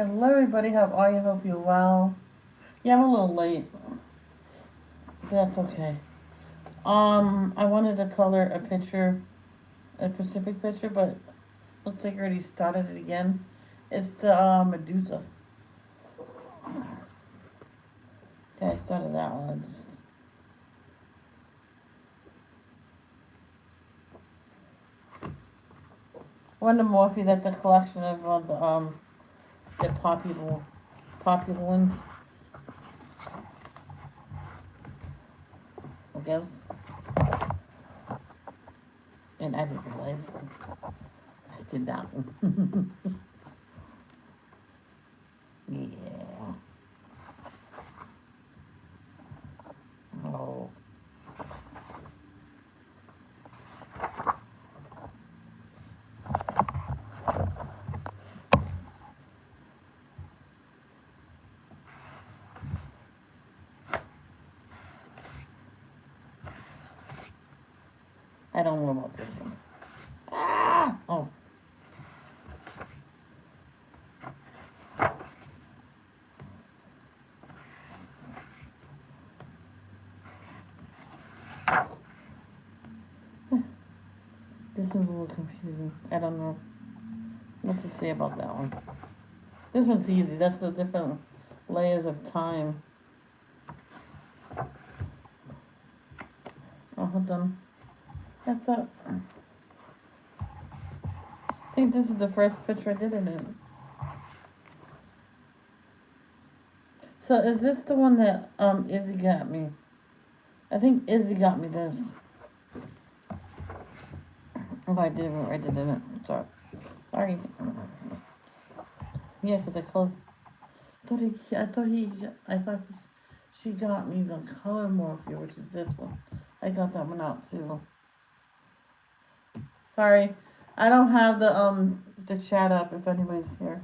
Hello everybody, how are you? Hope you're well. Yeah, I'm a little late. That's okay. I wanted to color a picture, a Pacific picture, but looks like I already started it again. It's the Medusa. Okay, I started that one. I just Wonder Morphe. That's a collection of the popular ones. Okay, and I didn't realize I did that one. Yeah. Oh. I don't know about this one. Ah! Oh. This one's a little confusing. I don't know what to say about that one. This one's easy. That's the different layers of time. Oh, hold on. I thought. I think this is the first picture I did in it. So is this the one that Izzy got me? I think Izzy got me this. If I did it, I did it. Sorry. Sorry. Yeah, because I closed. I thought she got me the color Morphe, which is this one. I got that one out too. Sorry, I don't have the chat up if anybody's here.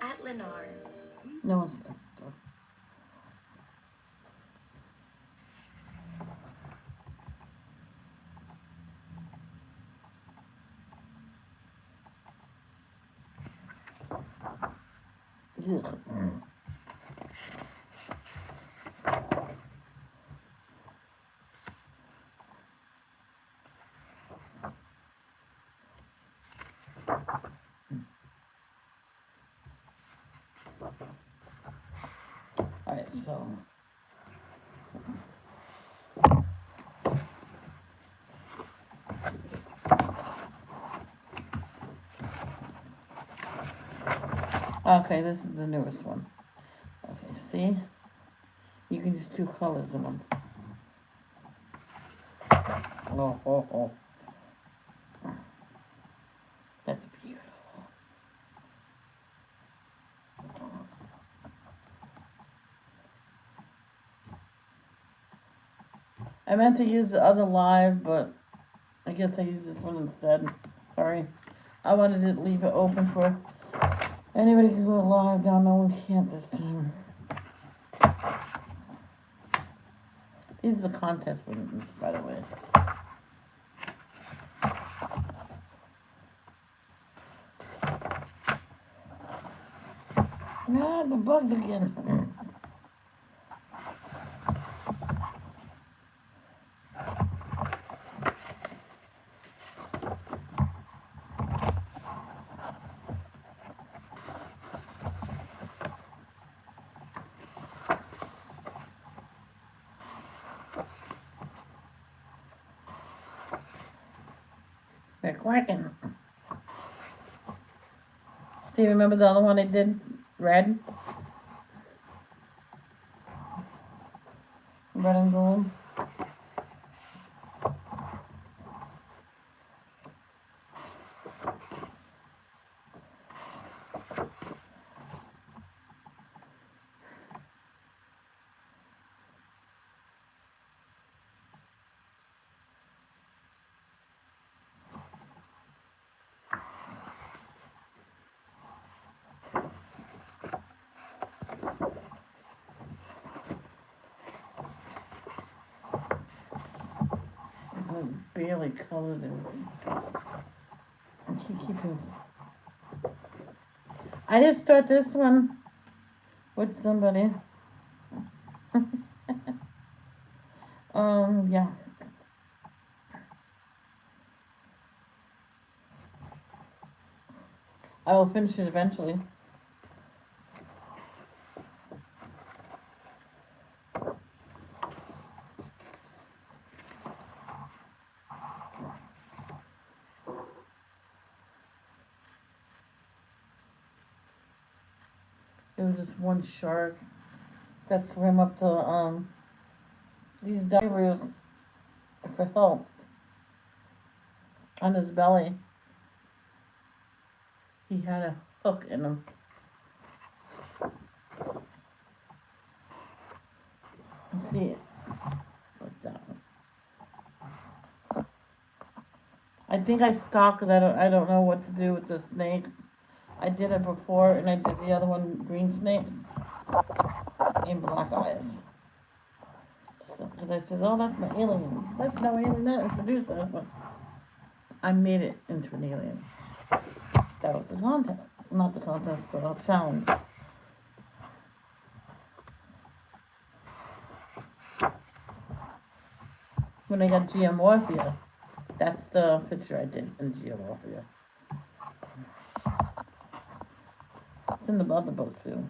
At Lennar. No one's there. Ugh. Alright, so. Okay, this is the newest one. Okay, see? You can just do colors in them. Oh, oh, oh. That's beautiful. I meant to use the other live, but I guess I used this one instead. Sorry. I wanted to leave it open for anybody can go live. Now no one can't this time. These are the contest winners, by the way. Ah, the bugs again. They're quacking. Do you remember the other one I did? Red? Red and gold? barely colored it. I keep keeping. I did start this one with somebody. Yeah. I will finish it eventually. There was this one shark that swam up to these divers for help on his belly. He had a hook in him. You see it? What's that one? I think I stalk because I don't know what to do with the snakes. I did it before, and I did the other one, green snakes and black eyes. So, because I said, oh, that's my aliens. That's no alien, that is Medusa. But I made it into an alien. That was the contest. Not the contest, the challenge. When I got Geomorphia, that's the picture I did in Geomorphia. It's in the other book too.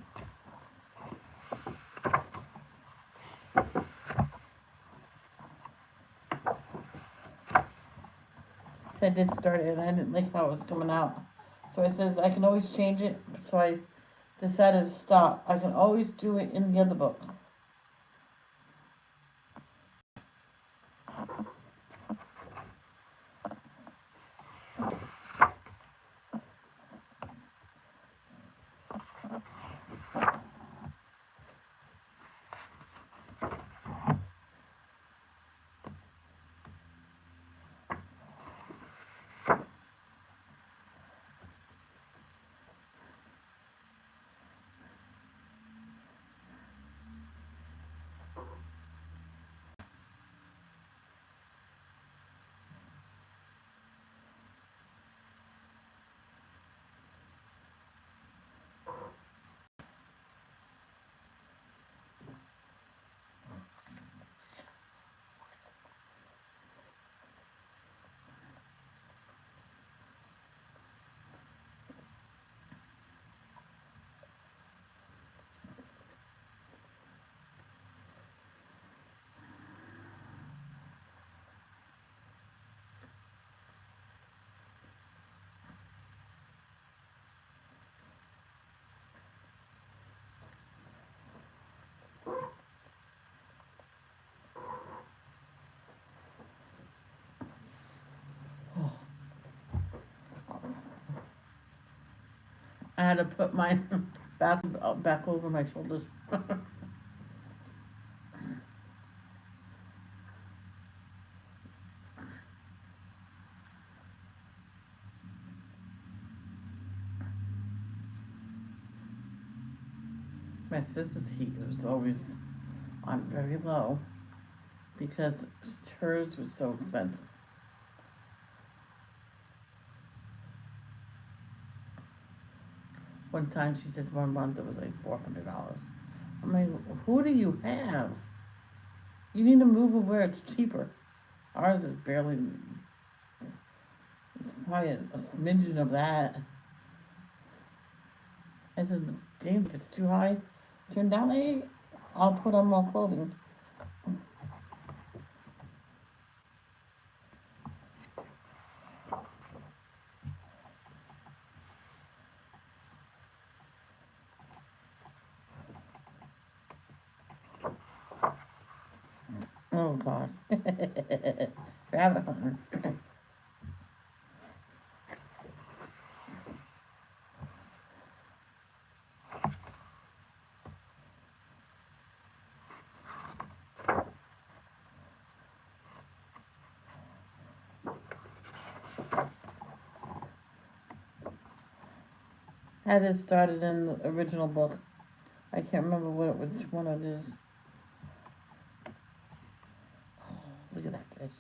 I did start it and I didn't like how it was coming out. So it says I can always change it. So I decided to stop. I can always do it in the other book. I had to put mine back over my shoulders. My sister's heat was always on very low because hers was so expensive. One time she says 1 month it was like $400. I'm like, who do you have? You need to move it where it's cheaper. Ours is barely, it's probably a smidgen of that. I said, Dave, if it's too high, turn down 8. I'll put on more clothing. Oh gosh. Rabbit hunting. Had this started in the original book. I can't remember which one it is. Oh, look at that fish.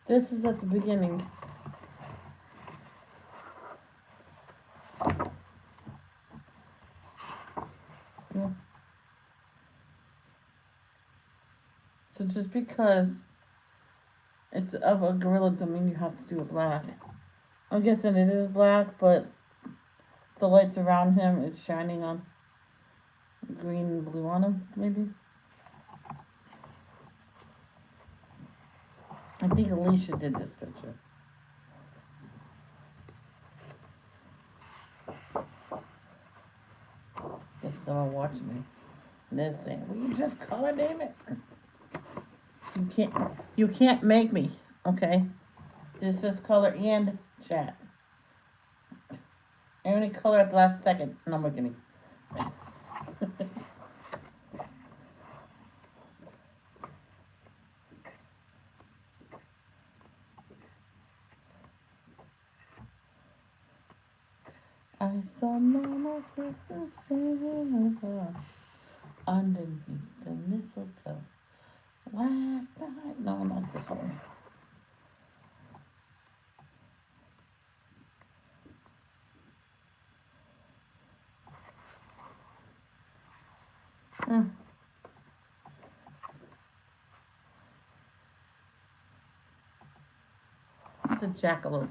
This is at the beginning. Yeah. So just because it's of a gorilla don't mean you have to do it black. I'm guessing it is black, but the lights around him is shining on green and blue on him, maybe. I think Alicia did this picture. Guess someone watched me. And they're saying, "Will you just color name it?" You can't make me, okay? This says color and chat. I only color at the last second. No, I'm kidding. I saw Mama Christmas underneath the mistletoe last night. No, not this one. It's a jackalope.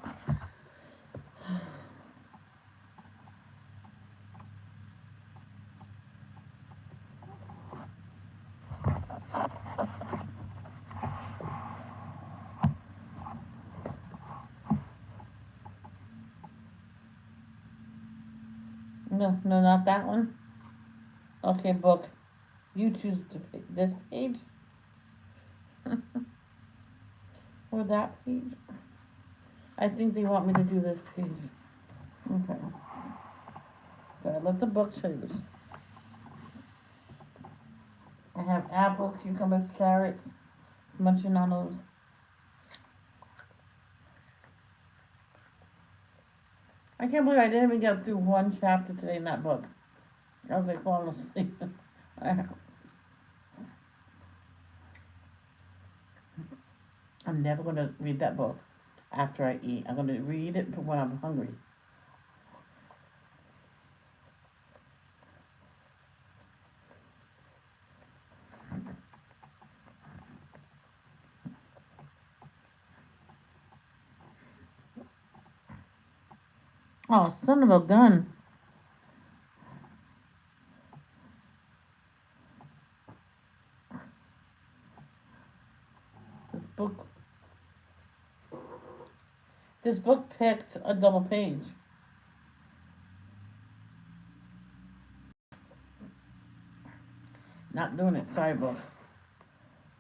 No, no, not that one. Okay, book. You choose this page or that page. I think they want me to do this page. Okay. So I let the book choose. I have apple, cucumbers, carrots, munching on those. I can't believe I didn't even get through one chapter today in that book. I was like falling asleep. I'm never going to read that book after I eat. I'm going to read it when I'm hungry. Oh, son of a gun. This book picked a double page. Not doing it. Sorry, book.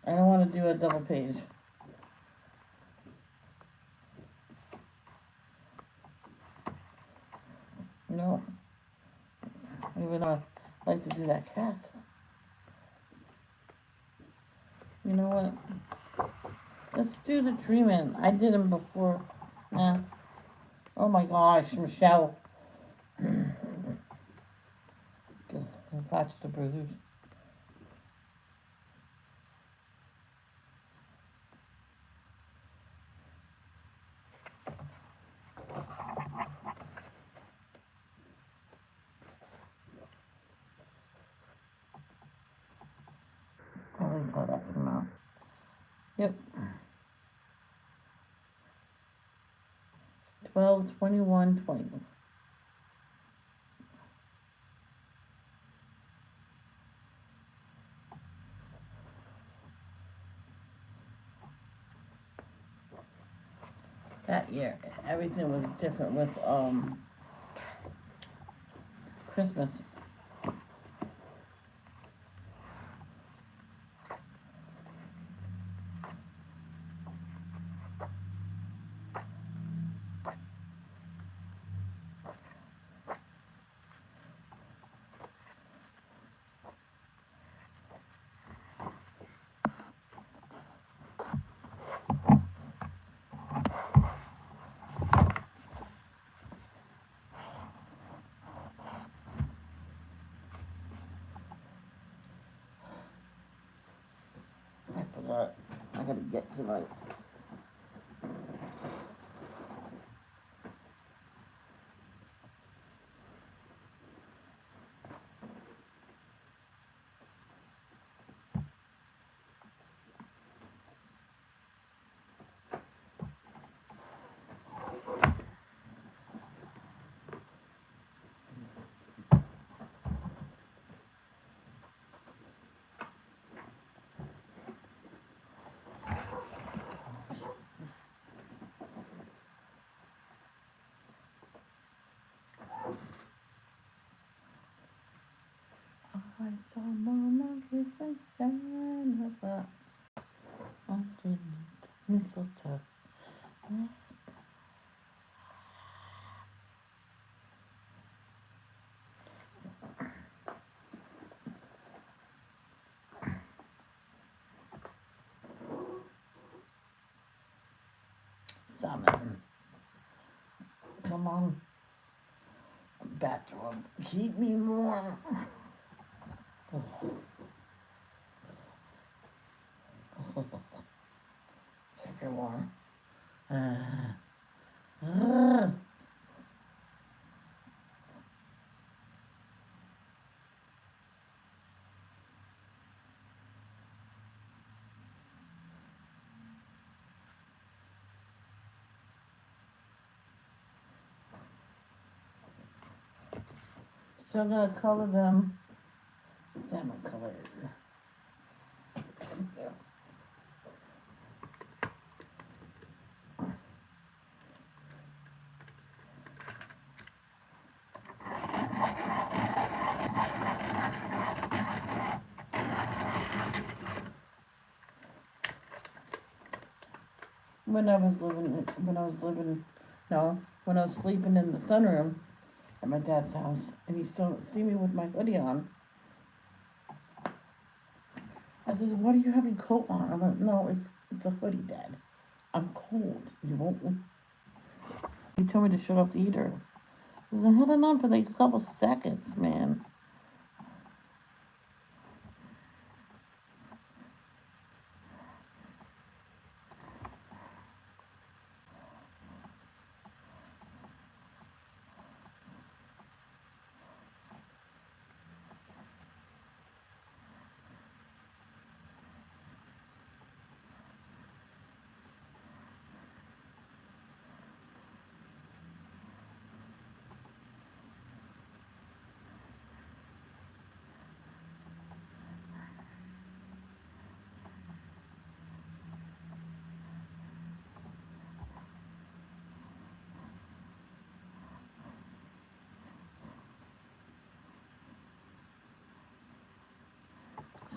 I don't want to do a double page. No. Even though I like to do that cast. You know what? Let's do the treatment. I did them before. Yeah. Oh my gosh, Michelle. Watch the bruise. Probably got that from out. Yep. 12, 21, 20. That year, everything was different with Christmas. I forgot. I gotta get to my I saw Mama kissing Santa Claus underneath the mistletoe. Salmon, come on, bathroom, keep me warm. Oh, keep you warm. Uh. So I'm gonna color them salmon color. When I was sleeping in the sunroom at my dad's house, and he saw see me with my hoodie on. I says, "What are you having coat on?" I'm like, "No, it's a hoodie, Dad. I'm cold. You won't." He told me to shut off the heater. I had it on for like a couple seconds, man.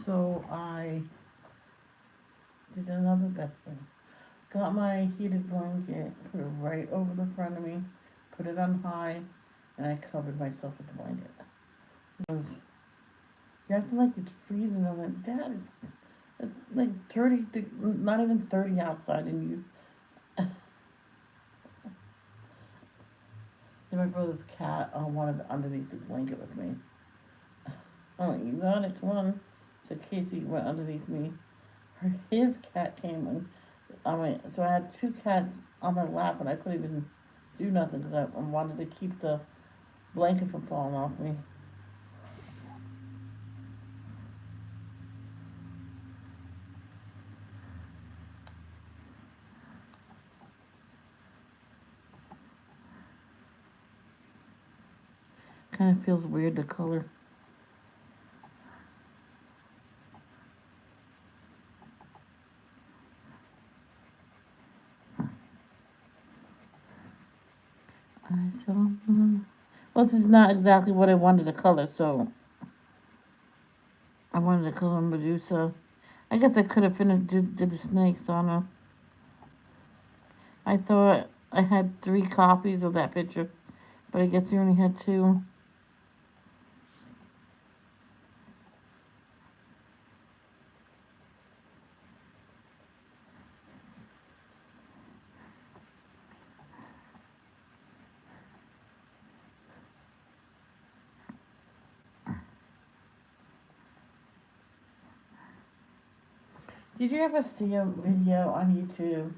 So I did another best thing. Got my heated blanket, put it right over the front of me, put it on high, and I covered myself with the blanket. Because you acting like it's freezing. I went, Dad, it's like 30, not even 30 outside, and you. And my brother's cat wanted underneath the blanket with me. Oh, you got it, come on. So Casey went underneath me. His cat came and so I had two cats on my lap, and I couldn't even do nothing because I wanted to keep the blanket from falling off me. Kind of feels weird the color. Well, this is not exactly what I wanted to color, so I wanted to color Medusa. I guess I could have finished did the snake, so I don't know. I thought I had 3 copies of that picture, but I guess you only had 2. Did you ever see a video on YouTube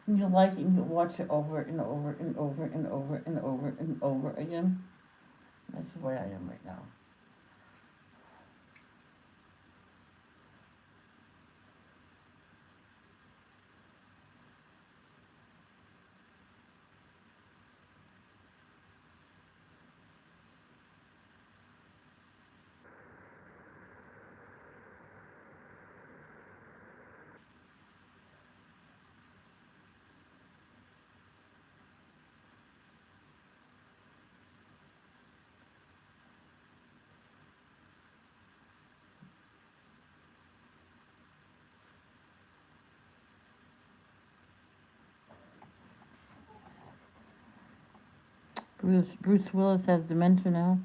and you like it and you watch it over and over and over and over and over and over again? That's the way I am right now. Bruce Willis has dementia now.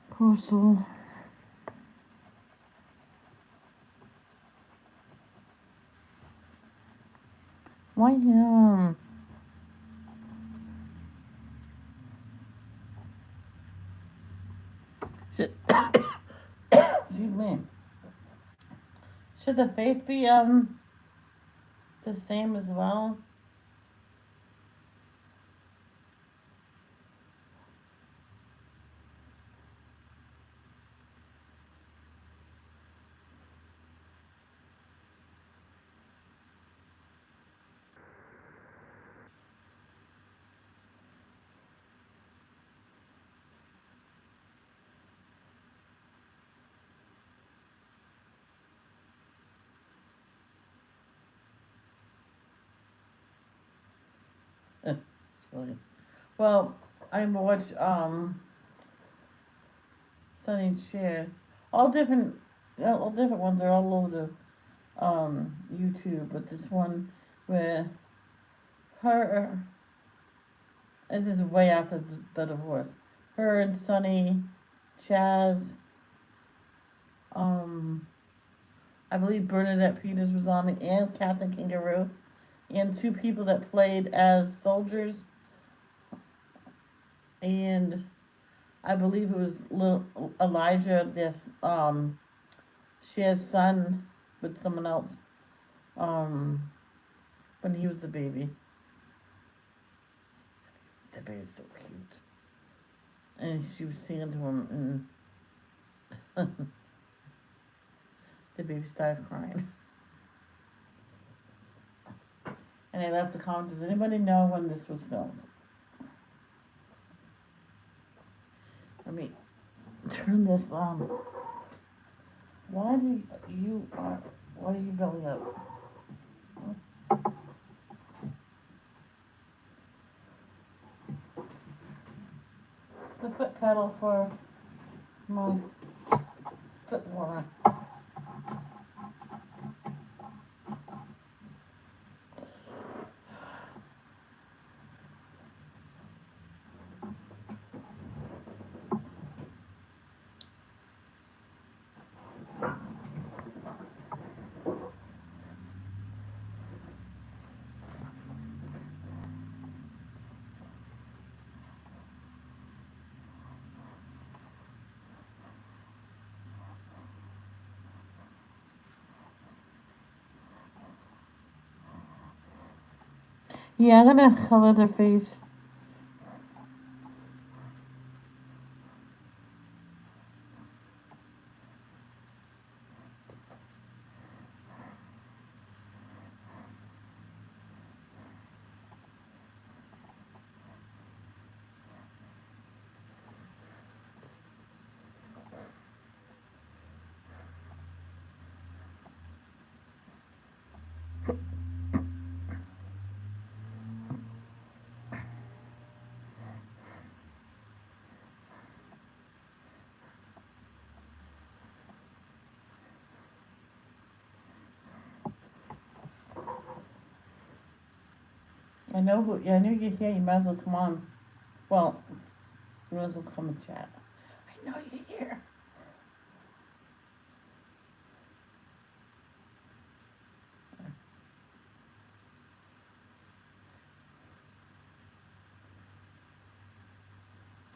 Poor soul. Why him? Should, excuse me. Should the face be the same as well? It's funny. Well, I watched Sonny and Cher. All different ones. They're all over the YouTube, but this one where her, this is way after the divorce. Her and Sonny, Chaz, um, I believe Bernadette Peters was on it, and Captain Kangaroo, and two people that played as soldiers, and I believe it was little Elijah, this Cher's son, with someone else, um, when he was a baby. That baby's so cute. And she was singing to him, and the baby started crying. And I left the comment, does anybody know when this was filmed? Let me turn this on. Why are you belly up? The foot pedal for my foot warmer. Yeah, I'm gonna color their face. I know you're here, you might as well come on. Well, you might as well come and chat. I know you're here.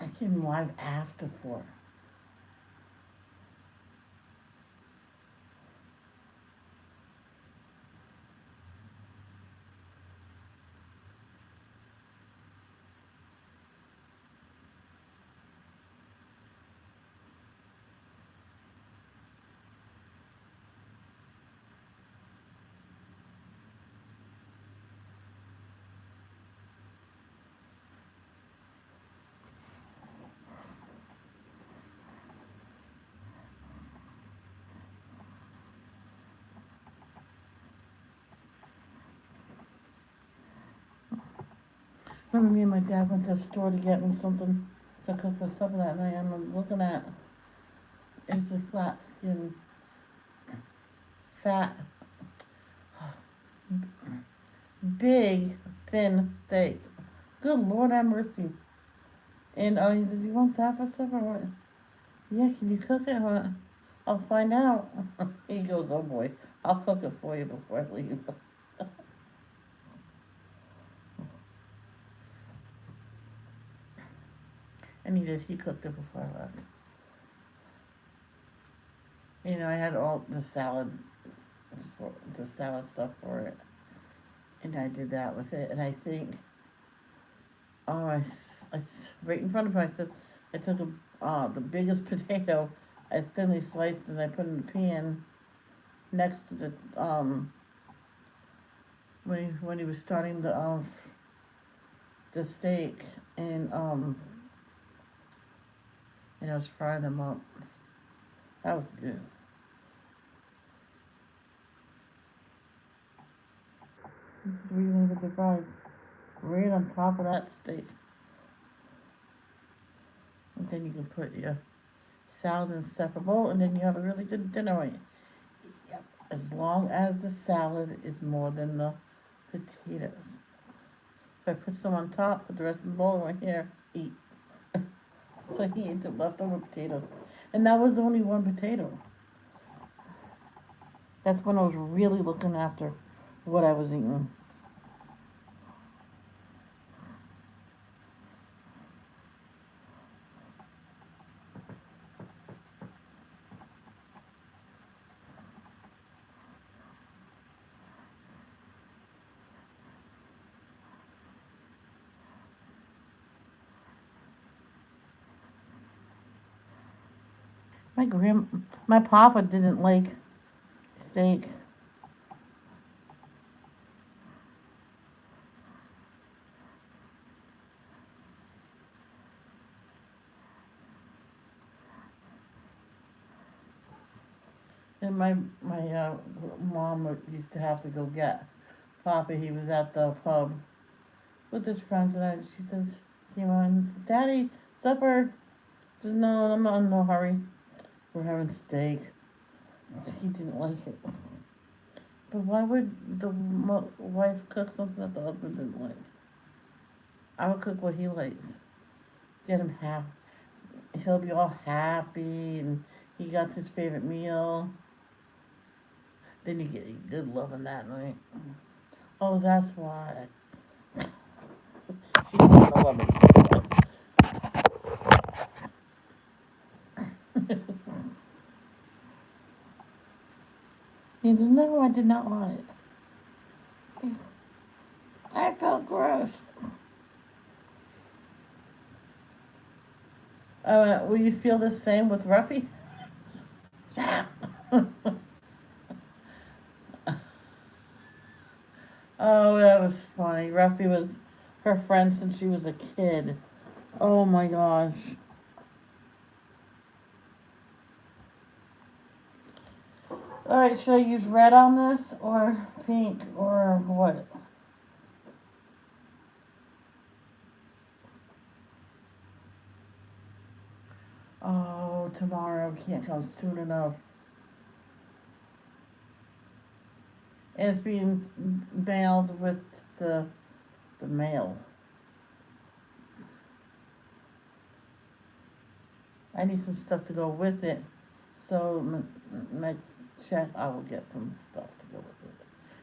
I came live after 4. Remember me and my dad went to the store to get me something to cook for supper that night, and I'm looking at it's a flat skin, fat big, thin steak. Good Lord have mercy. And he says, "You want that for supper?" What? Yeah, can you cook it? What? I'll find out. He goes, "Oh boy, I'll cook it for you before I leave." And he did. He cooked it before I left. I had all the salad stuff for it, and I did that with it. And I think, oh, I right in front of me, I took the biggest potato, I thinly sliced, and I put in the pan next to when he was starting the steak, and I was frying them up. That was good. Three minutes of fries right on top of that steak. And then you can put your salad in a separate bowl, and then you have a really good dinner. Right? Yep. As long as the salad is more than the potatoes. If I put some on top, put the rest of the bowl right here, eat. So he ate the leftover potatoes. And that was only one potato. That's when I was really looking after what I was eating. My papa didn't like steak. And my mom used to have to go get Papa. He was at the pub with his friends, and she says, came on, "Daddy, supper." I said, "No, I'm not in no hurry. We're having steak." He didn't like it. But why would the wife cook something that the husband didn't like? I would cook what he likes. Get him happy. He'll be all happy, and he got his favorite meal. Then you get good loving that night. Oh, that's why. She doesn't love him so much. He says, "No, I did not want it. I felt gross." Will you feel the same with Ruffy? Shut up. Oh, that was funny. Ruffy was her friend since she was a kid. Oh my gosh. Alright, should I use red on this or pink or what? Oh, tomorrow can't come soon enough. And it's being mailed with the mail. I need some stuff to go with it. So next check, I will get some stuff to go with it.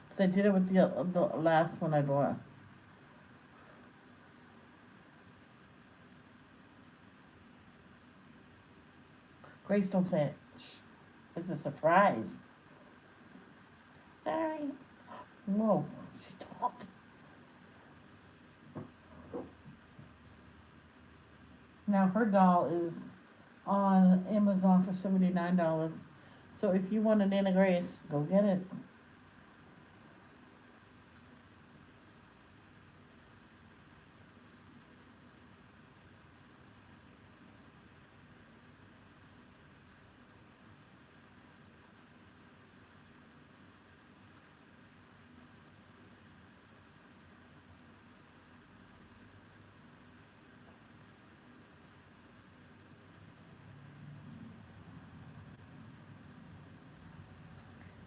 Because I did it with the last one I bought. Grace, don't say it. Shh. It's a surprise. Sorry. Whoa, she talked. Now her doll is on Amazon for $79. So if you want an Anna Grace, go get it.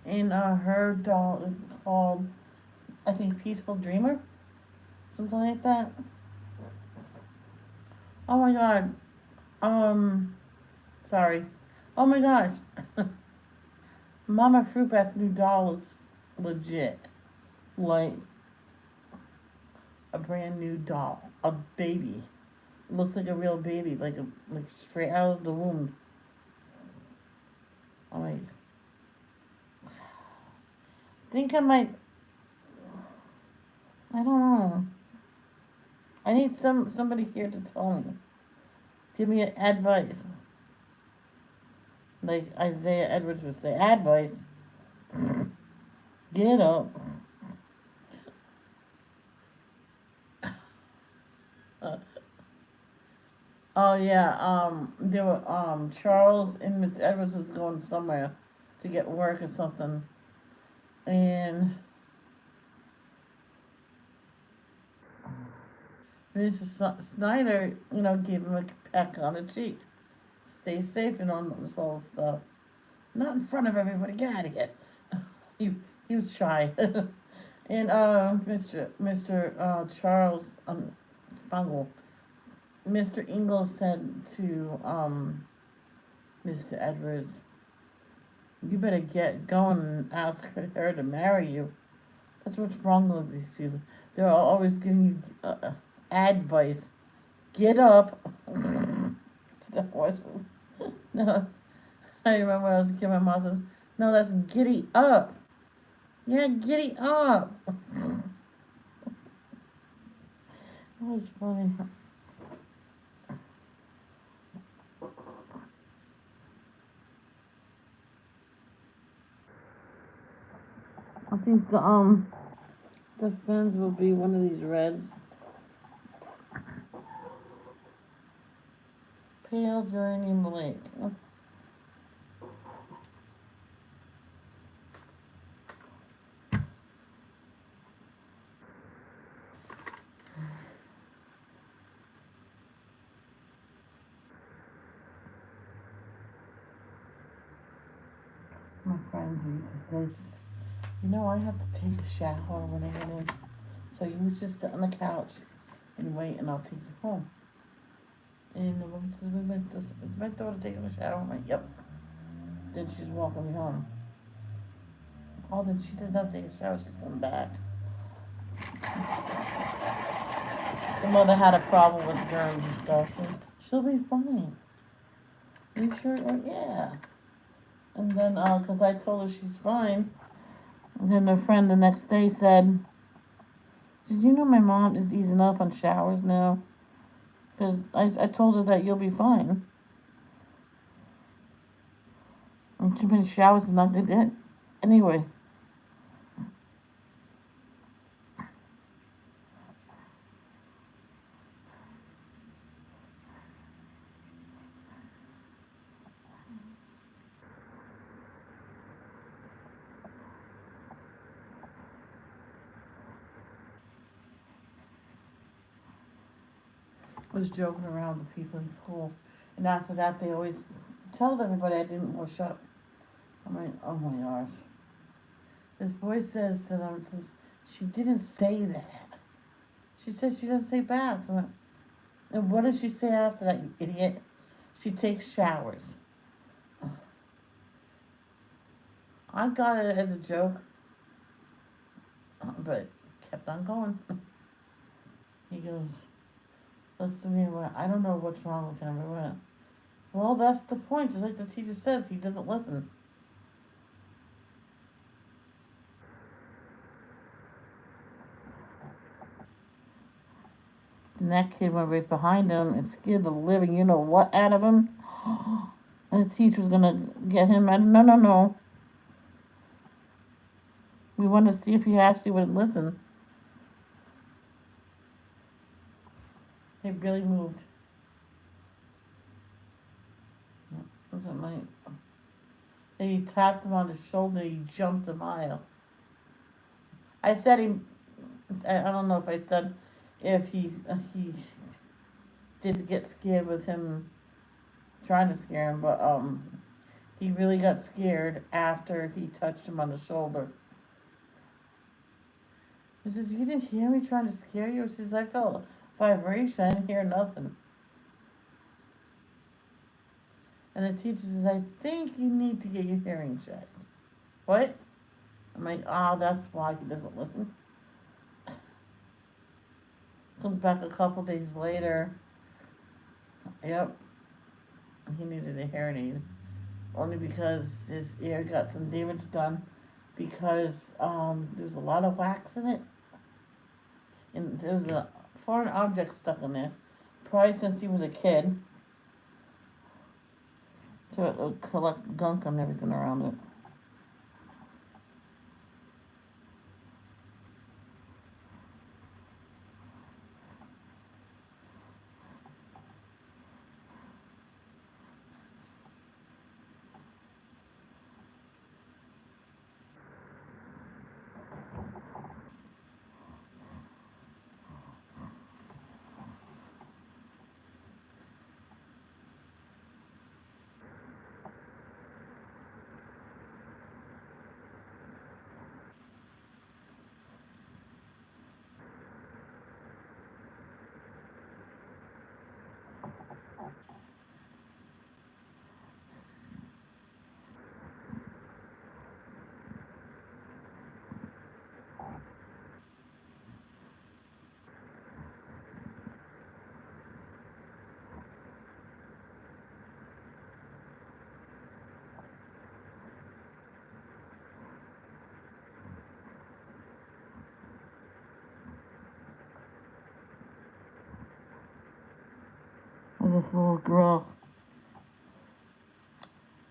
And her doll is called I think Peaceful Dreamer, something like that. Oh my god. Sorry. Oh my gosh. Mama Fruit Bat's new doll looks legit. Like a brand new doll. A baby. Looks like a real baby, like straight out of the womb. I'm like, think I might. I don't know. I need somebody here to tell me. Give me advice. Like Isaiah Edwards would say, advice. Get up. Oh yeah, there were Charles and Mr. Edwards was going somewhere to get work or something, and Mr. Snyder, gave him a peck on the cheek. Stay safe and all this whole stuff. Not in front of everybody. Get out of here. he he was shy. And Mr. Charles Fungal, Mr. Ingalls said to Mr. Edwards, "You better get going and ask her to marry you." That's what's wrong with these people. They're always giving you advice. Get up. To the horses. No, I remember when I was a kid, my mom says, "No, that's giddy up." Yeah, giddy up. That was funny. I think the fence will be one of these reds. Pale geranium lake. My friend used to say, I have to take a shower when I get in. So you just sit on the couch and wait, and I'll take you home. And the woman says, "Is my daughter taking a shower?" I'm like, "Yep." Then she's walking me home. Oh, then she does not take a shower. She's coming back. The mother had a problem with germs and stuff. So she'll be fine. You sure? Oh, yeah. And then, because I told her she's fine. And then her friend the next day said, "Did you know my mom is easing up on showers now? Because I told her that you'll be fine. And too many showers is not good. Anyway." Was joking around with people in school. And after that, they always told everybody I didn't wash up. I'm like, oh my gosh. This boy says to them, she didn't say that. She said she doesn't take baths. I'm like, and what did she say after that, you idiot? She takes showers. I got it as a joke, but kept on going. He goes, looks to me and went, "I don't know what's wrong with him." I went, "Well, that's the point. Just like the teacher says, he doesn't listen." And that kid went right behind him and scared the living you-know-what out of him. And the teacher was going to get him. And no, no, no. We wanted to see if he actually would listen. He really moved. Wasn't my. Then he tapped him on the shoulder. He jumped a mile. I said he. I don't know if I said if he did get scared with him trying to scare him, but he really got scared after he touched him on the shoulder. He says, you didn't hear me trying to scare you? He says, I felt vibration. I didn't hear nothing. And the teacher says, I think you need to get your hearing checked. What? I'm like, oh, that's why he doesn't listen. Comes back a couple days later. Yep, he needed a hearing aid. Only because his ear got some damage done because there was a lot of wax in it. And there was a foreign object stuck in there. Probably since he was a kid. To collect gunk and everything around it. And this little girl,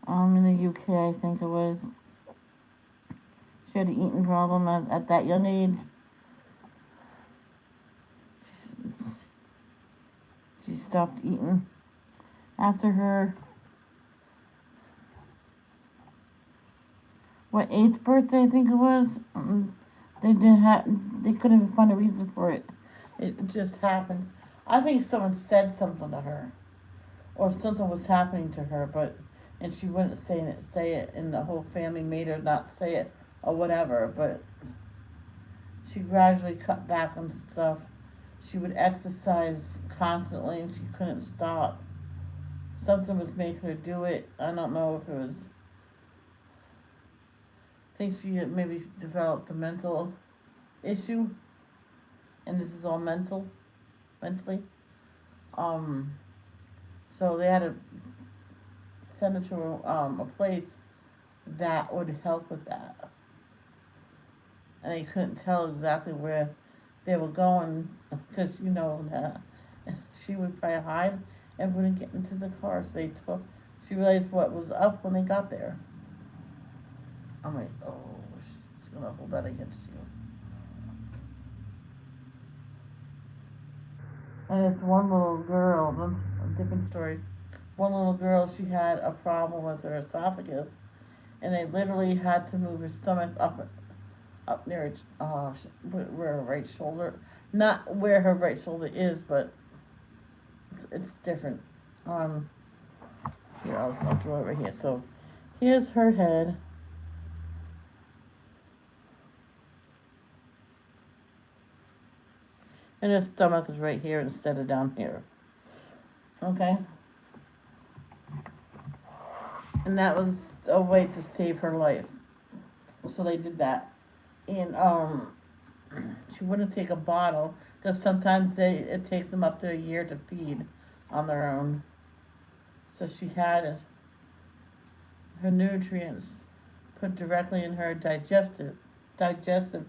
in the UK, I think it was. She had an eating problem at that young age. She stopped eating. After her, eighth birthday, I think it was. They couldn't even find a reason for it. It just happened. I think someone said something to her, or something was happening to her, and she wouldn't say it, and the whole family made her not say it, or whatever, but she gradually cut back on stuff. She would exercise constantly, and she couldn't stop. Something was making her do it. I don't know if it was. I think she had maybe developed a mental issue, and this is all mentally. So they had to send her to a place that would help with that, and they couldn't tell exactly where they were going because that she would probably hide and wouldn't get into the car. So she realized what was up when they got there. I'm like, oh, she's gonna hold that against you. And it's one little girl, a different story. One little girl, she had a problem with her esophagus, and they literally had to move her stomach up near where her right shoulder, not where her right shoulder is, but it's different. Here, I'll draw it right here. So here's her head. And her stomach is right here instead of down here. Okay? And that was a way to save her life. So they did that. And she wouldn't take a bottle because sometimes it takes them up to a year to feed on their own. So she had her nutrients put directly in her digestive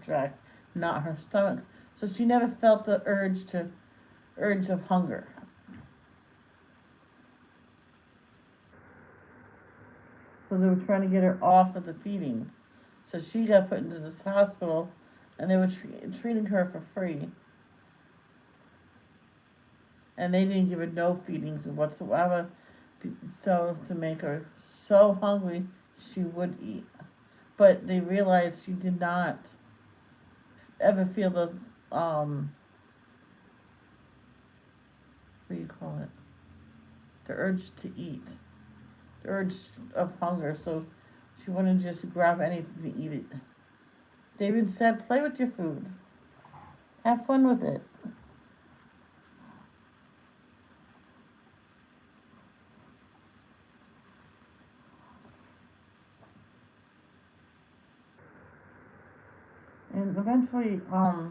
tract, not her stomach. So she never felt the urge of hunger. So they were trying to get her off of the feeding. So she got put into this hospital, and they were treating her for free. And they didn't give her no feedings whatsoever. So to make her so hungry, she would eat. But they realized she did not ever feel the what do you call it? The urge to eat, the urge of hunger. So she wouldn't just grab anything to eat it. David said, "Play with your food." Have fun with it. And eventually, I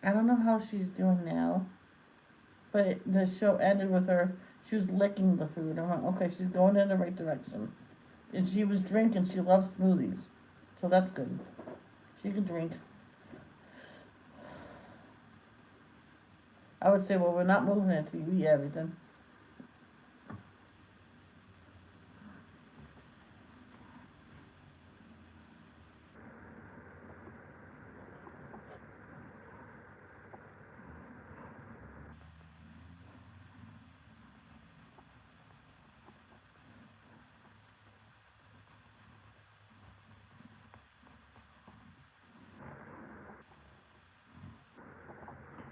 don't know how she's doing now, but the show ended with her. She was licking the food. I went, okay, she's going in the right direction. And she was drinking. She loves smoothies, so that's good. She can drink. I would say, well, we're not moving it until you eat everything.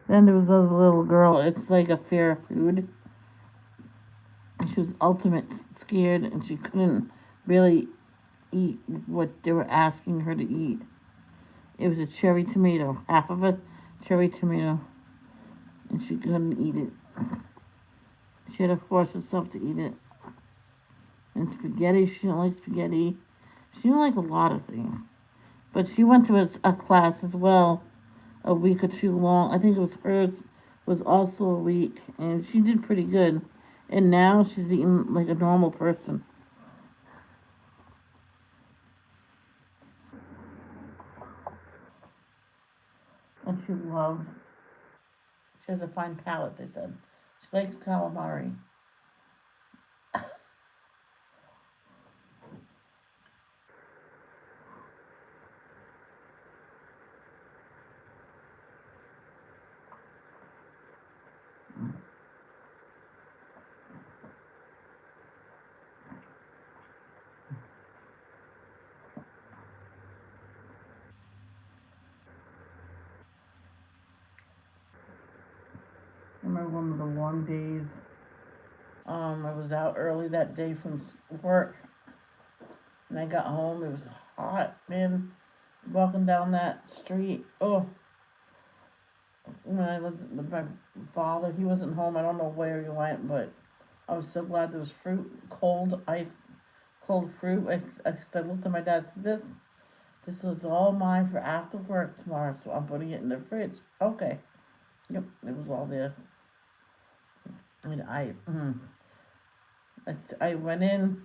Then there was a little girl. It's like a fair food. And she was ultimate scared, and she couldn't really eat what they were asking her to eat. It was a cherry tomato, half of a cherry tomato, and she couldn't eat it. She had to force herself to eat it. And spaghetti, she didn't like spaghetti. She didn't like a lot of things. But she went to a class as well, a week or two long. I think it was hers was also a week, and she did pretty good. And now she's eating like a normal person. And she loves. She has a fine palate. They said she likes calamari. I remember one of the warm days. I was out early that day from work, and I got home. It was hot, man. Walking down that street. Oh, when I lived with my father, he wasn't home. I don't know where he went, but I was so glad there was fruit, cold ice, cold fruit. I looked at my dad and said, this was all mine for after work tomorrow, so I'm putting it in the fridge. Okay. Yep, it was all there. And I went in,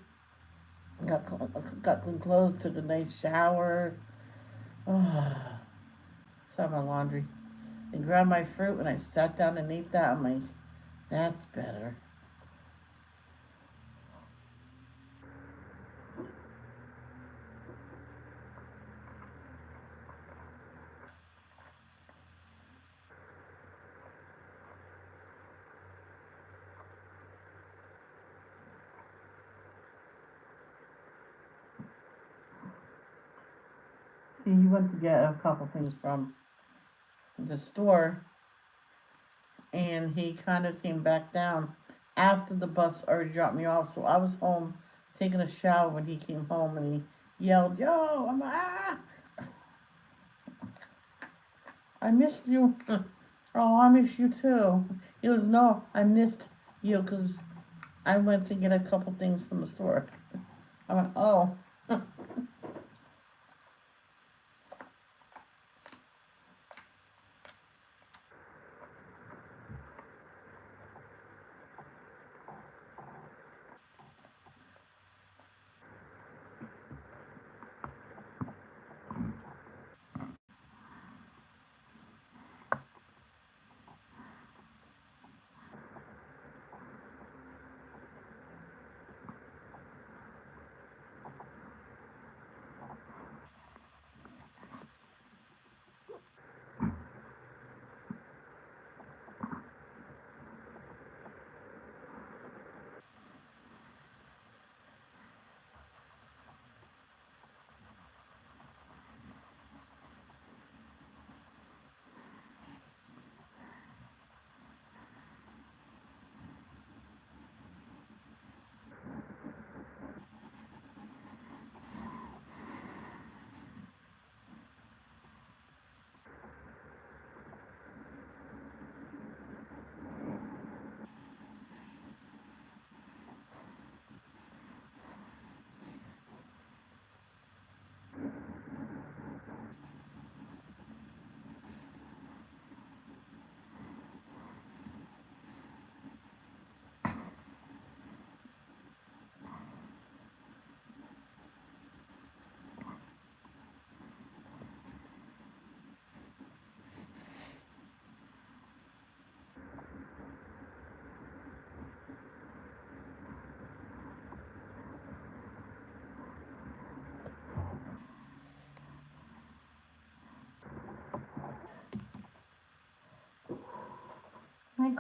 got clean clothes, took a nice shower, saw my laundry, and grabbed my fruit, and I sat down and ate that. I'm like, that's better. See, he went to get a couple things from the store, and he kind of came back down after the bus already dropped me off. So I was home taking a shower when he came home, and he yelled, "Yo, I'm I missed you." Oh, I miss you too. He goes, "No, I missed you because I went to get a couple things from the store." I went, "Oh."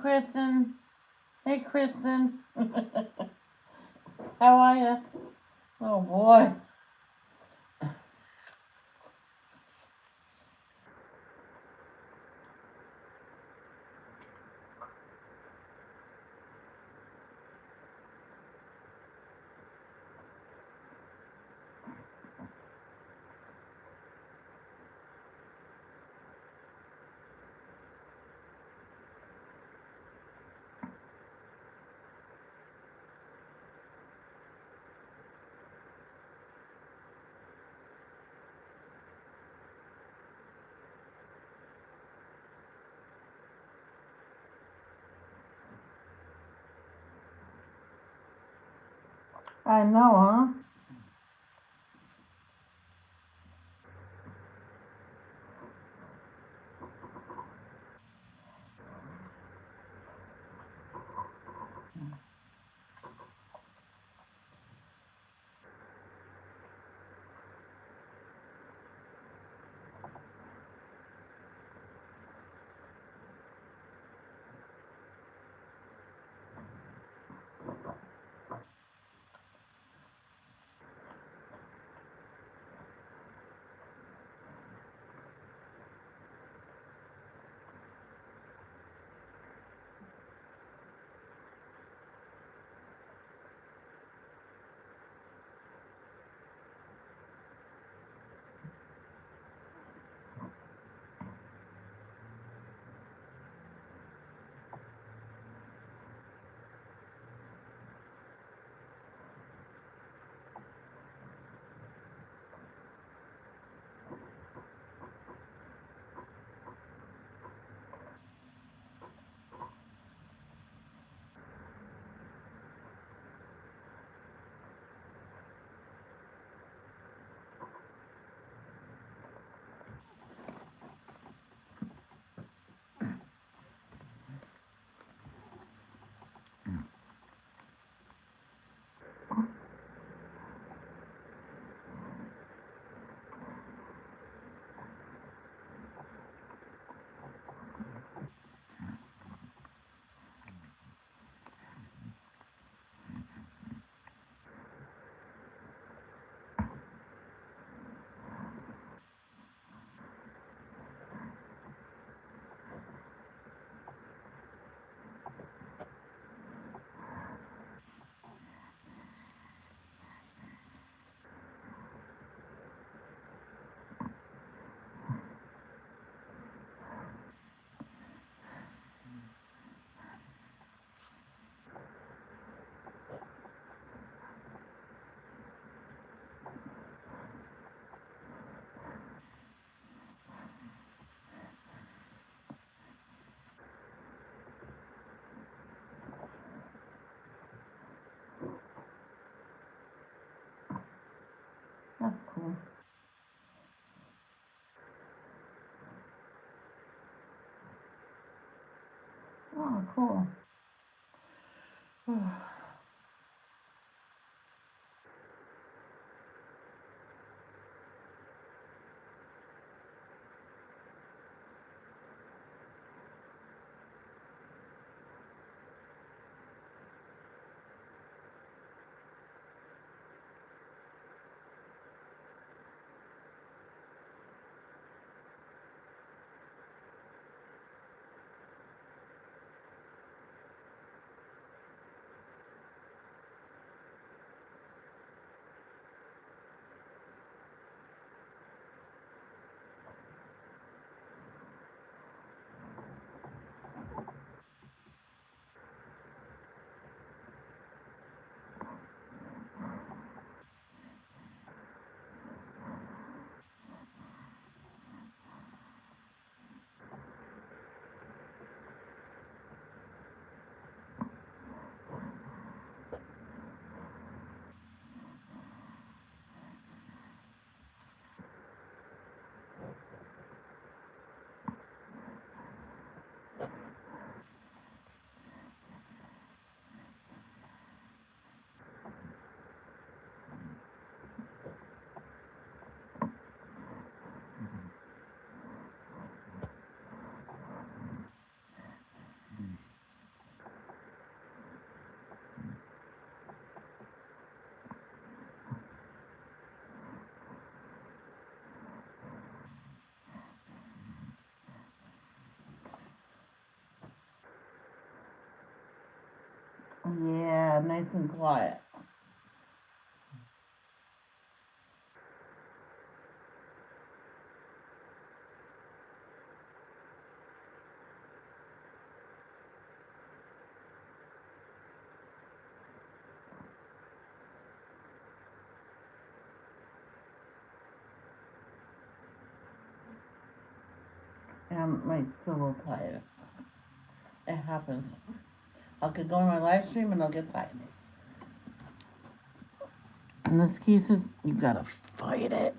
Kristen. Hey, Kristen. How are you? Oh, boy. I know, huh? That's cool. Oh, cool. nice and quiet. And I might feel a little tired. It happens. I could go on my live stream and I'll get tired. In this case, you gotta fight it.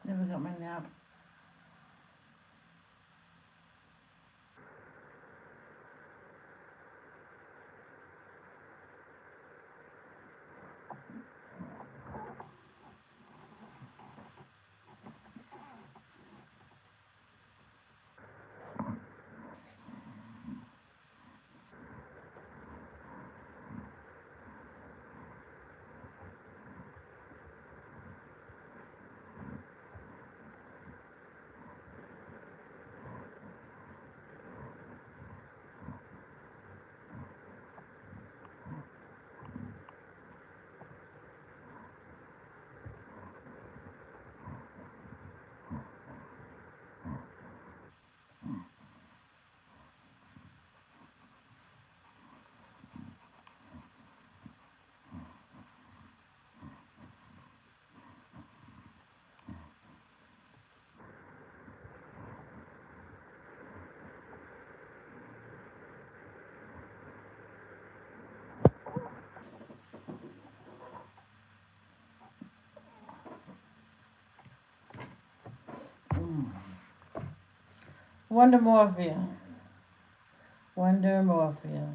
Never got my nap. Wondermorphia. Wondermorphia.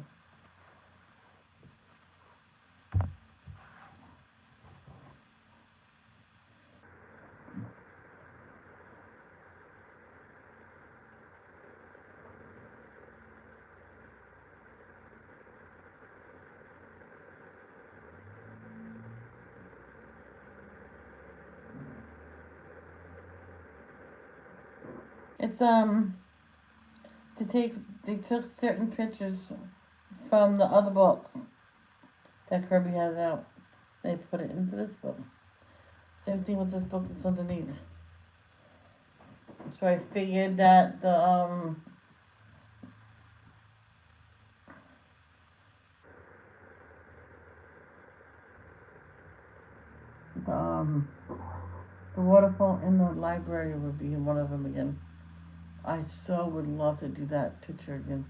It's they took certain pictures from the other books that Kirby has out. They put it into this book. Same thing with this book that's underneath. So I figured that the um the waterfall in the library would be one of them again. I so would love to do that picture again.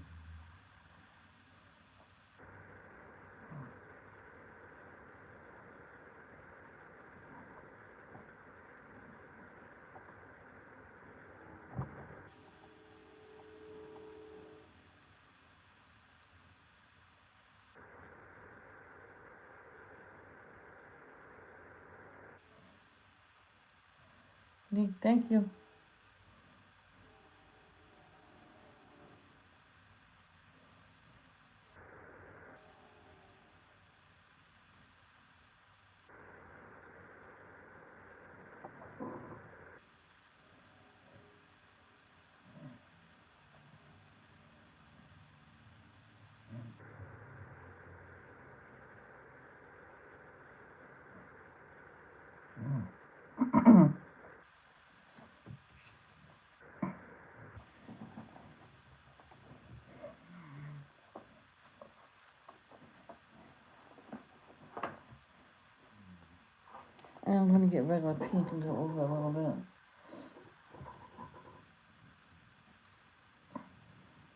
Thank you. And I'm gonna get regular pink and go over a little bit.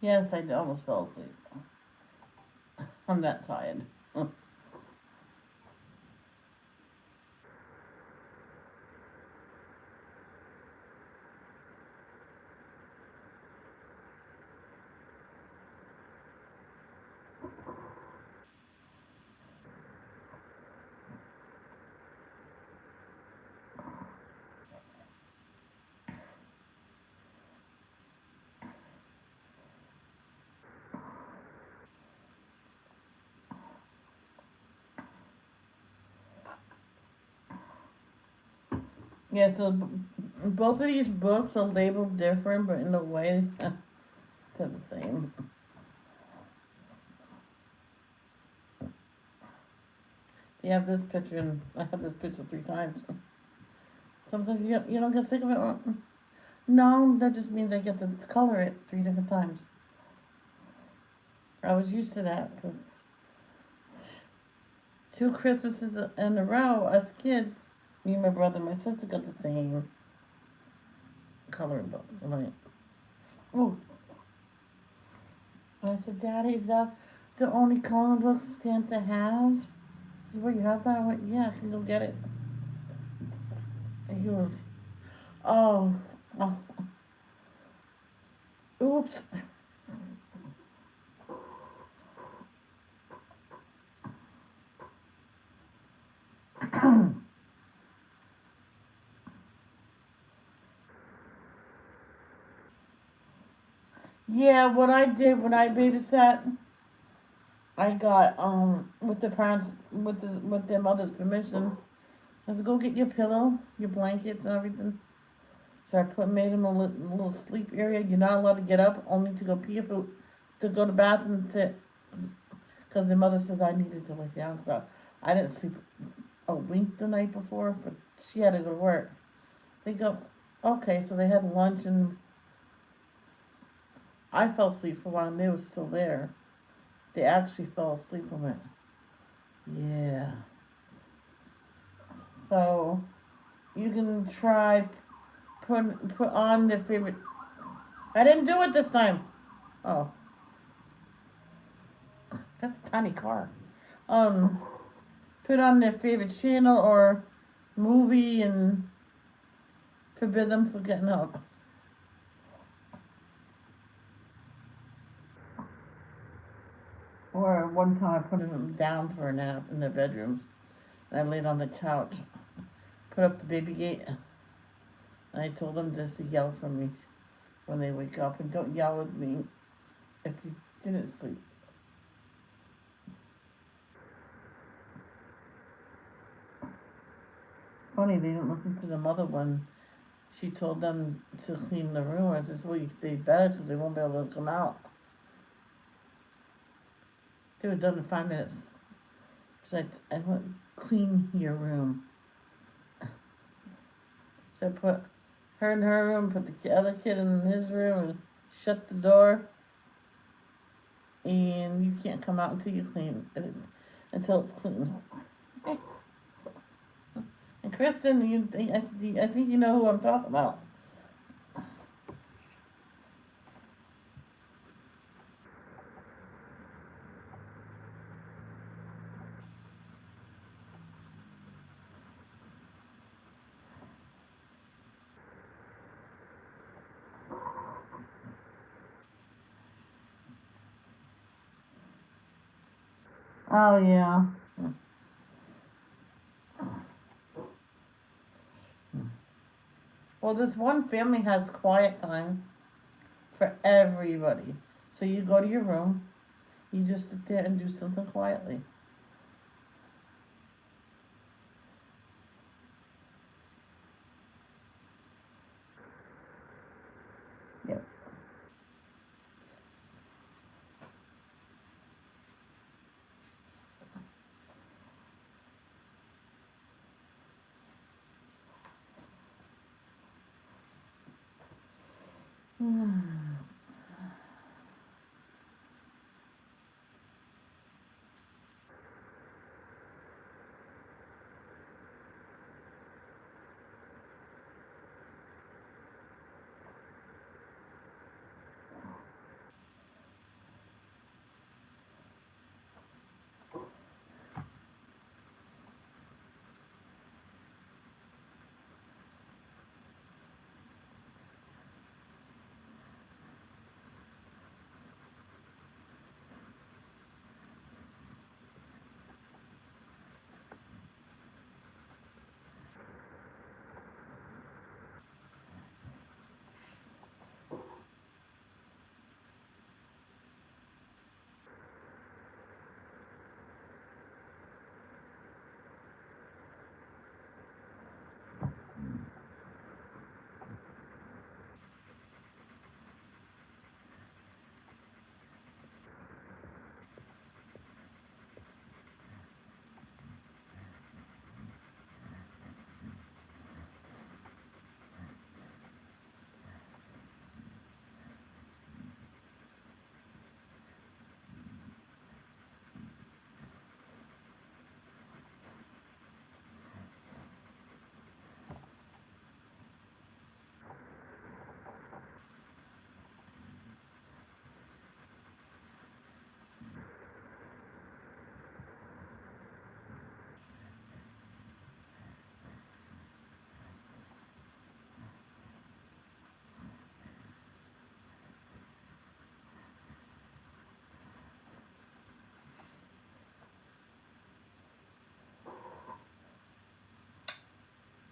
Yes, I almost fell asleep. I'm that tired. Yeah, so both of these books are labeled different, but in a way, they're the same. You have this picture, and I have this picture 3 times. Sometimes you don't get sick of it. No, that just means I get to color it 3 different times. I was used to that because 2 Christmases in a row, us kids, me, my brother, and my sister got the same coloring books. I'm like, oh. And I said, Daddy, is that the only coloring book Santa has? He said, well, you have that? I went, yeah, I can go get it. And he was, oh, oh, oops. Yeah, what I did when I babysat, I got with the parents with their mother's permission. I said, go get your pillow, your blankets, and everything. So I made him a little sleep area. You're not allowed to get up, only to go pee, to go to the bathroom and sit. Because the mother says I needed to lay down. So I didn't sleep a wink the night before, but she had to go to work. They go, okay, so they had lunch and I fell asleep for a while and they were still there. They actually fell asleep from it. Yeah. So you can try put on their favorite. I didn't do it this time. Oh, that's a tiny car. Um, put on their favorite channel or movie and forbid them from getting up. Or one time I put them down for a nap in their bedrooms. And I laid on the couch, put up the baby gate, and I told them just to yell for me when they wake up. And don't yell at me if you didn't sleep. Funny, they didn't listen to the mother when she told them to clean the room. I said, well, they better because they won't be able to come out. They were done in 5 minutes. So I went, clean your room. So I put her in her room, put the other kid in his room, and shut the door. And you can't come out until you clean it, until it's clean. And Kristen, I think you know who I'm talking about. Oh yeah. Well, Well, this one family has quiet time for everybody. So you go to your room, you just sit there and do something quietly. Yep.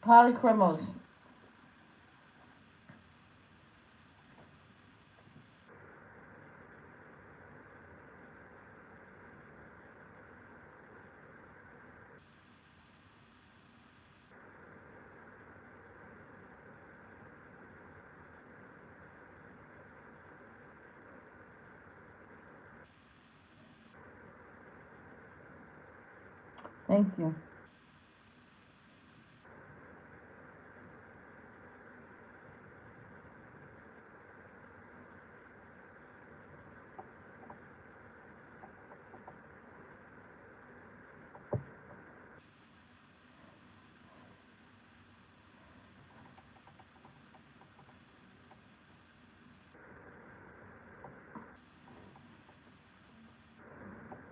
Polychromos. Thank you.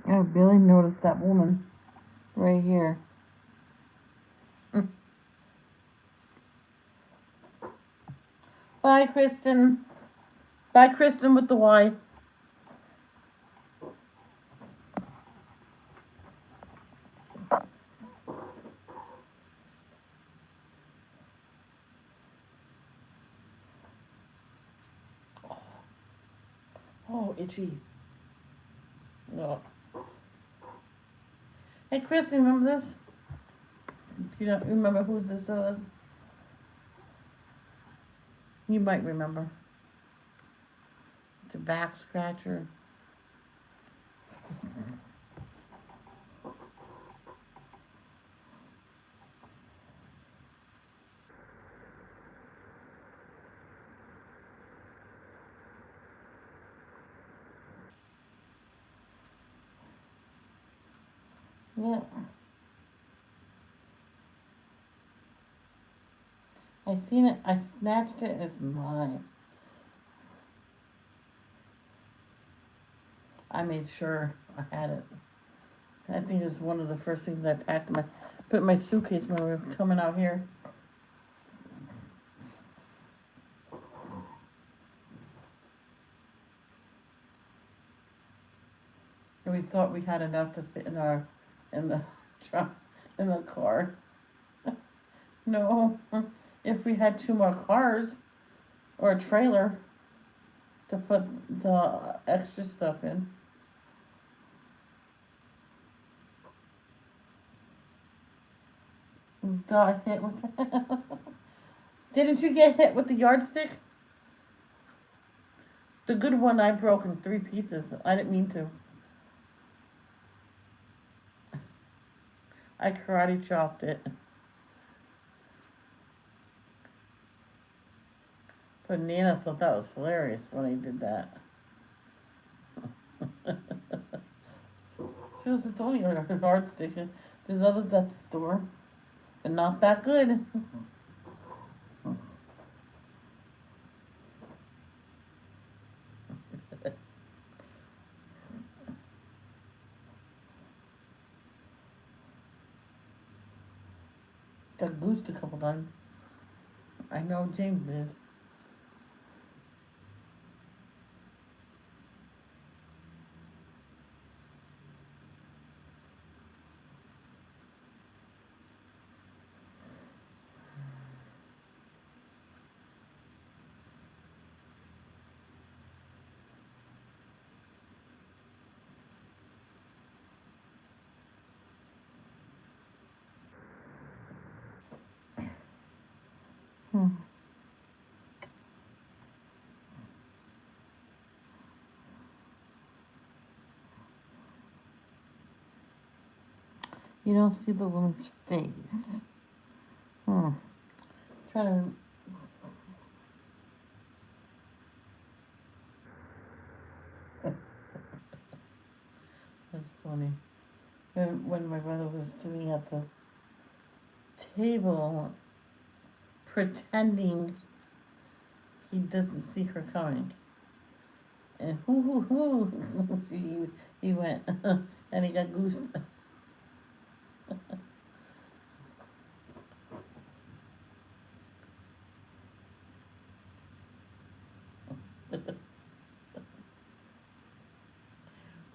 I barely noticed that woman right here. Bye, Kristen. Bye, Kristen with the Y. Oh, itchy. No. Hey, Kristen, remember this? You don't remember who this is? You might remember. It's a back scratcher. Yeah. I seen it. I snatched it. It's mine. I made sure I had it. I think it was one of the first things I packed put in my suitcase when we were coming out here. And we thought we had enough to fit in the truck, in the car. No, if we had 2 more cars or a trailer to put the extra stuff in. Got hit with Didn't you get hit with the yardstick? The good one I broke in 3 pieces. I didn't mean to. I karate chopped it. But Nana thought that was hilarious when I did that. She was, it's only a yardstick. There's others at the store, but not that good. Got goosed a couple times. I know James did. Hmm. You don't see the woman's face. Hmm. Try to. That's funny. When my brother was sitting at the table pretending he doesn't see her coming. And hoo hoo hoo, he went, and he got goosed.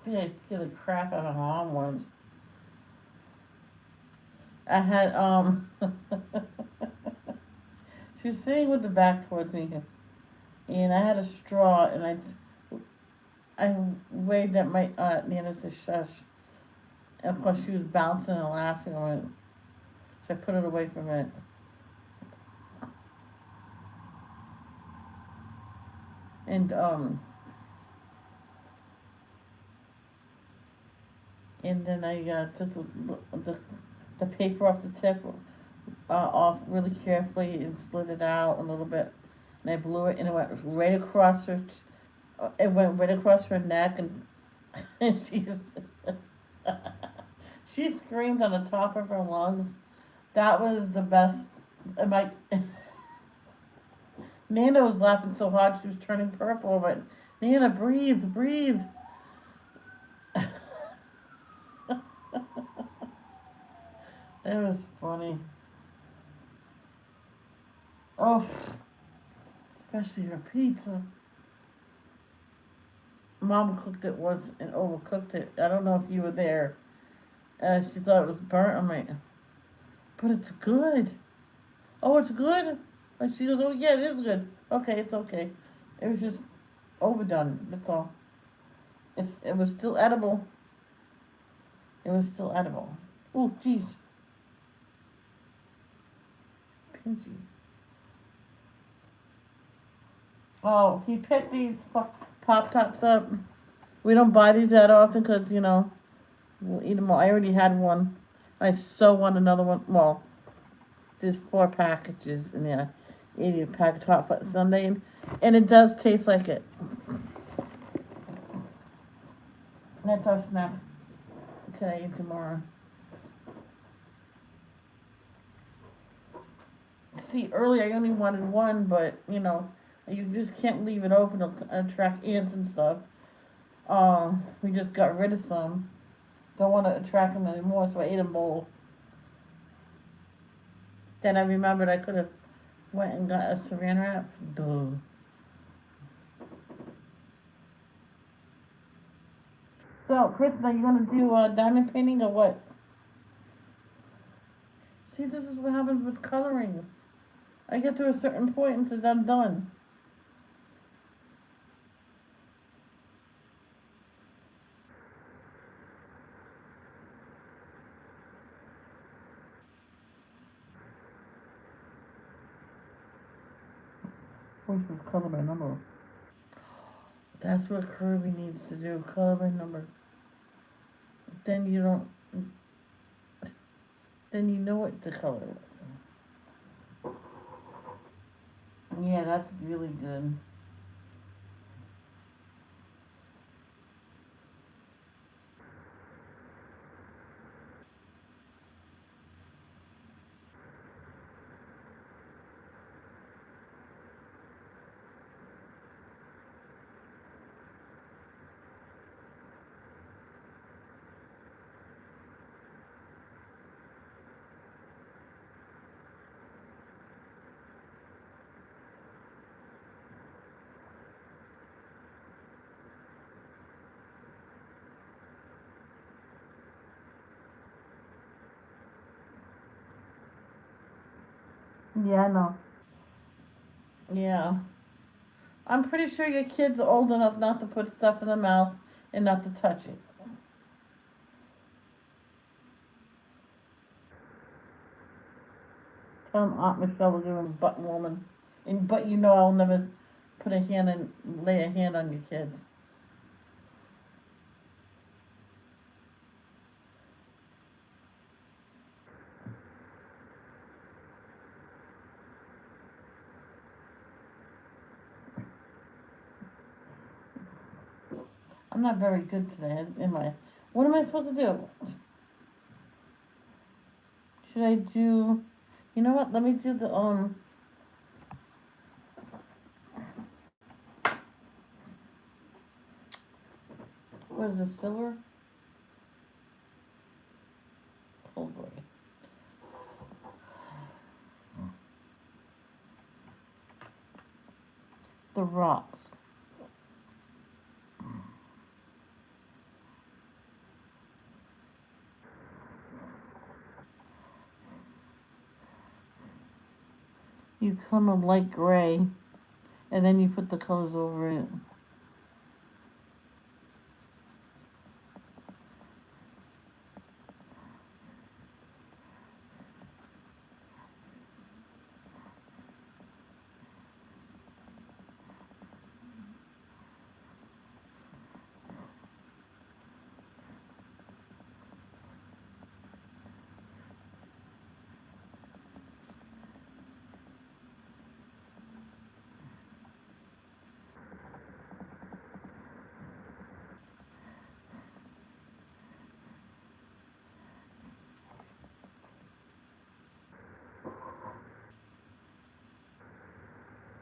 I scared the crap out of my mom once. I had, she was sitting with the back towards me, and I had a straw, and I waved at my Nana said shush. And of course she was bouncing and laughing. So I put it away from it. And then I took the paper off the tip off really carefully and slid it out a little bit. And I blew it, and it went right across her. It went right across her neck, and and she screamed on the top of her lungs. That was the best. My Nana was laughing so hard she was turning purple. But Nana, breathe, breathe. It was funny. Oh, especially her pizza. Mom cooked it once and overcooked it. I don't know if you were there. She thought it was burnt. I'm like, but it's good. Oh, it's good? And she goes, oh, yeah, it is good. Okay, it's okay. It was just overdone. That's all. It was still edible. It was still edible. Oh, jeez. Pinchy. Oh, he picked these Pop Tarts up. We don't buy these that often because, we'll eat them all. I already had one. I so want another one. Well, there's 4 packages in there. 80 pack of Hot Fudge Sundae. And it does taste like it. That's our snack today and tomorrow. See, earlier I only wanted one, but, you just can't leave it open to attract ants and stuff. We just got rid of some. Don't want to attract them anymore, so I ate them both. Then I remembered I could have went and got a saran wrap. Duh. So, Kristen, are you gonna do diamond painting or what? See, this is what happens with coloring. I get to a certain point and says I'm done. Which was color by number. That's what Kirby needs to do. Color by number. Then you don't. Then you know what to color. Yeah, that's really good. Yeah, I know. Yeah. I'm pretty sure your kid's old enough not to put stuff in the mouth and not to touch it. Aunt Michelle was doing button woman. But you know I'll never put a hand and lay a hand on your kids. I'm not very good today, am I? What am I supposed to do? Should I do? You know what? Let me do the What is this, silver? Oh boy. The rocks. You come a light gray, and then you put the colors over it.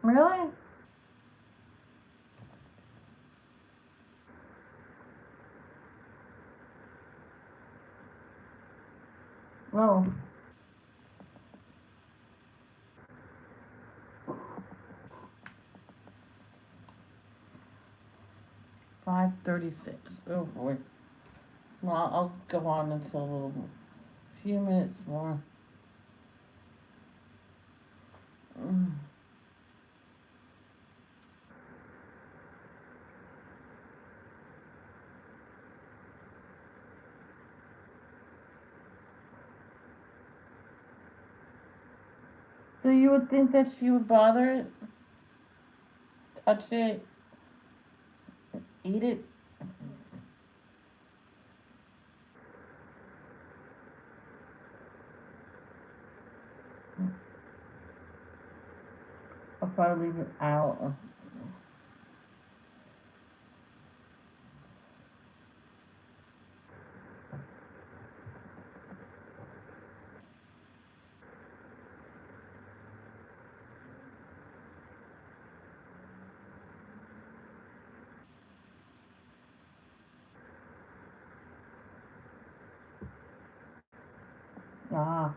Really? Oh. 5:36. Oh boy. Well, I'll go on until a few minutes more. Mm. So you would think that she would bother it, touch it, eat it? I'll probably leave it out. Ah.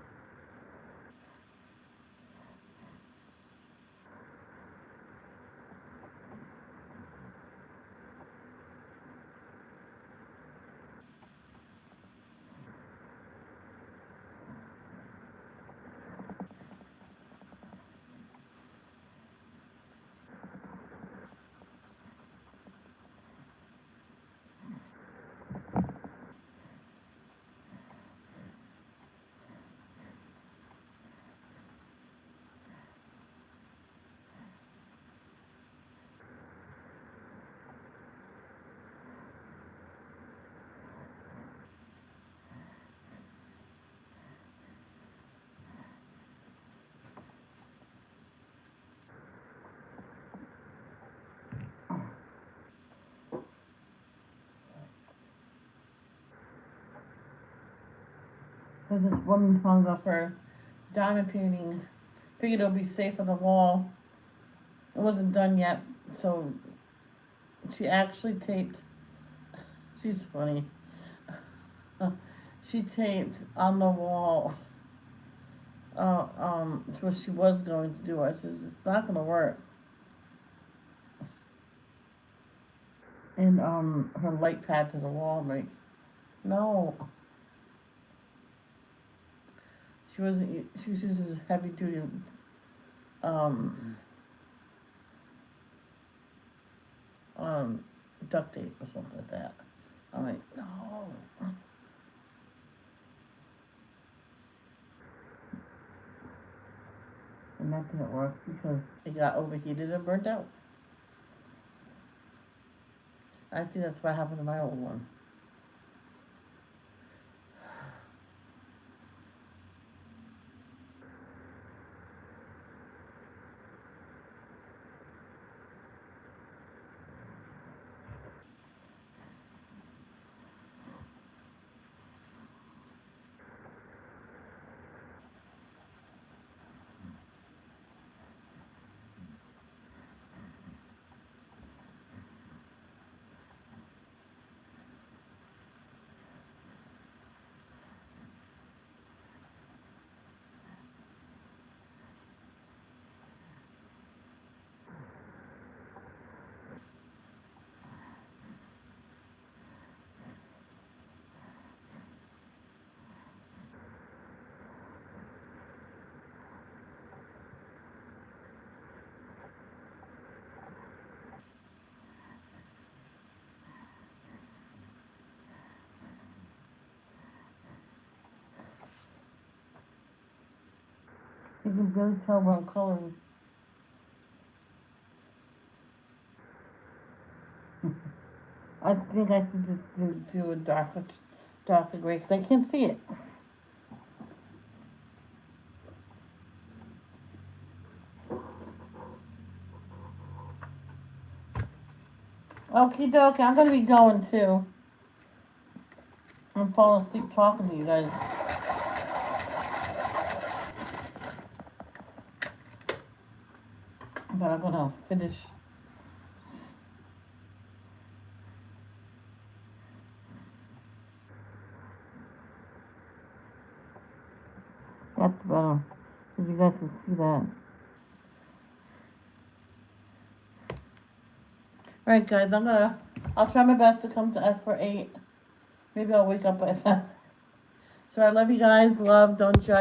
Because this woman hung up her diamond painting. Figured it'll be safe on the wall. It wasn't done yet, so she actually taped. She's funny. She taped on the wall. It's what she was going to do. I says it's not gonna work. And her light pad to the wall, like, no. She wasn't. She was using heavy duty. Duct tape or something like that. I'm like, no. And that didn't work because it got overheated and burnt out. I think that's what happened to my old one. You can really tell what I'm coloring. I think I should just do a darker gray because I can't see it. Okie dokie, I'm gonna be going too. I'm falling asleep talking to you guys. But I'm gonna finish. That's better. Because you guys can see that. Alright guys, I'll try my best to come to F for 8. Maybe I'll wake up by 7. So I love you guys. Love, don't judge.